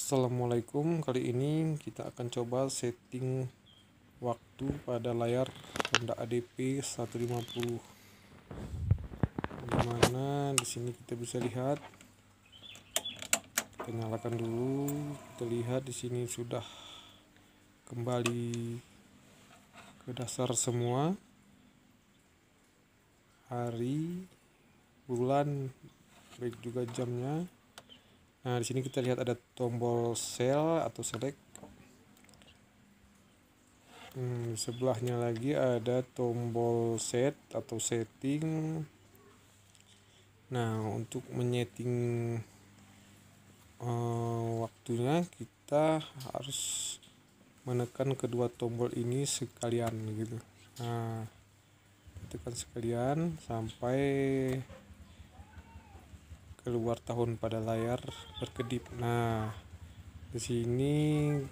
Assalamualaikum. Kali ini kita akan coba setting waktu pada layar Honda ADP 150. Dimana di sini kita bisa lihat, kita nyalakan dulu. Kita lihat di sini sudah kembali ke dasar semua, hari, bulan, baik juga jamnya. Nah, di sini kita lihat ada tombol sel atau select. Sebelahnya lagi ada tombol set atau setting. Nah, untuk menyeting waktunya kita harus menekan kedua tombol ini sekalian gitu. Nah, tekan sekalian sampai keluar tahun pada layar berkedip. Nah, di sini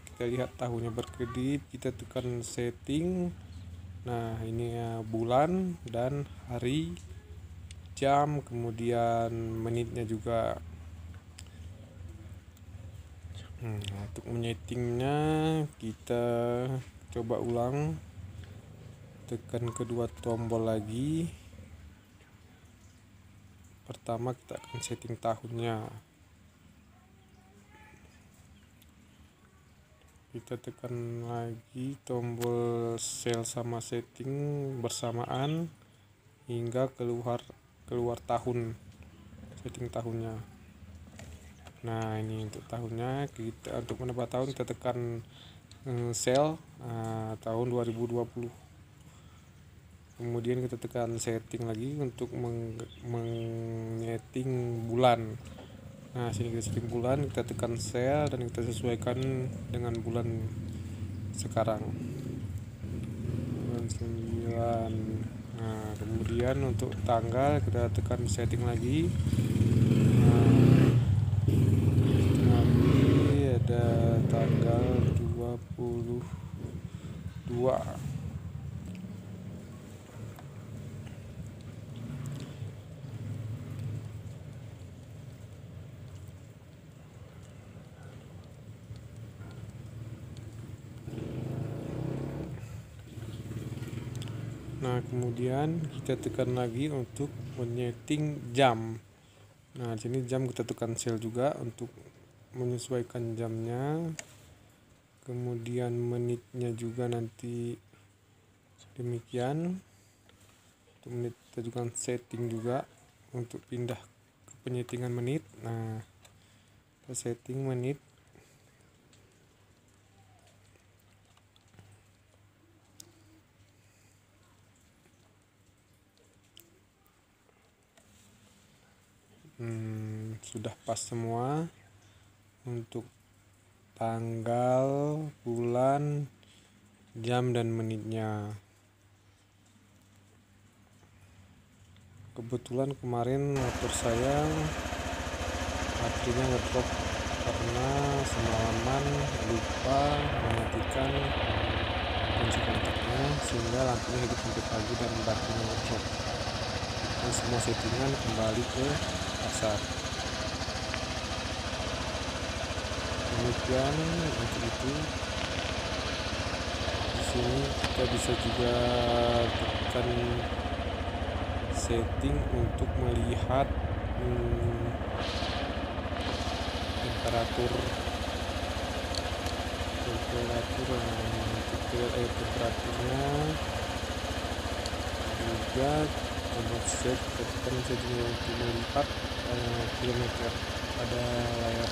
kita lihat tahunnya berkedip, kita tekan setting. Nah, ini ya bulan dan hari, jam, kemudian menitnya juga. Untuk menyetingnya kita coba ulang, tekan kedua tombol lagi. Pertama kita akan setting tahunnya, kita tekan lagi tombol sel sama setting bersamaan hingga keluar tahun, setting tahunnya. Nah, ini untuk tahunnya. Kita untuk menebak tahun kita tekan sel tahun 2020. Kemudian kita tekan setting lagi untuk menyeting bulan. Nah, sini kita setting bulan, kita tekan sel dan kita sesuaikan dengan bulan sekarang, bulan 9. Nah, kemudian untuk tanggal kita tekan setting lagi. Nanti ada tanggal 22. Nah, kemudian kita tekan lagi untuk menyeting jam. Nah, di sini jam kita tekan sel juga untuk menyesuaikan jamnya. Kemudian menitnya juga nanti demikian. Untuk menit kita juga setting juga untuk pindah ke penyetingan menit. Nah, kita setting menit. Sudah pas semua untuk tanggal, bulan, jam, dan menitnya. Kebetulan kemarin motor saya baterainya ngedrop karena semalaman lupa mematikan kunci kontaknya, sehingga lampunya hidup sampai pagi dan baterainya ngedrop. Dan semua settingan kembali ke dasar. Demikian untuk itu. Di sini kita bisa juga tekan setting untuk melihat temperaturnya juga. Tombol set kita tekan setting untuk melihat kilometer pada layar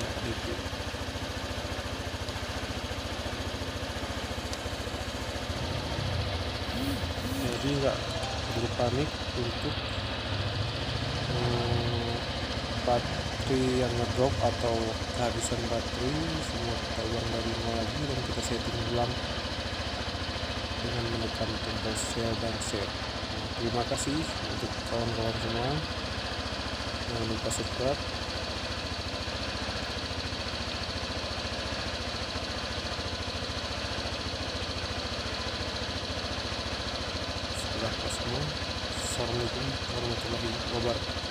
ADP. Jadi nggak perlu panik untuk baterai yang ngedrop atau kehabisan baterai. Semua kita ulang dari nol lagi dan kita setting ulang dengan menekan tombol sel dan set. Terima kasih untuk kawan-kawan semua. Jangan lupa subscribe. Sudah pas semua. Assalamualaikum warahmatullahi wabarakatuh.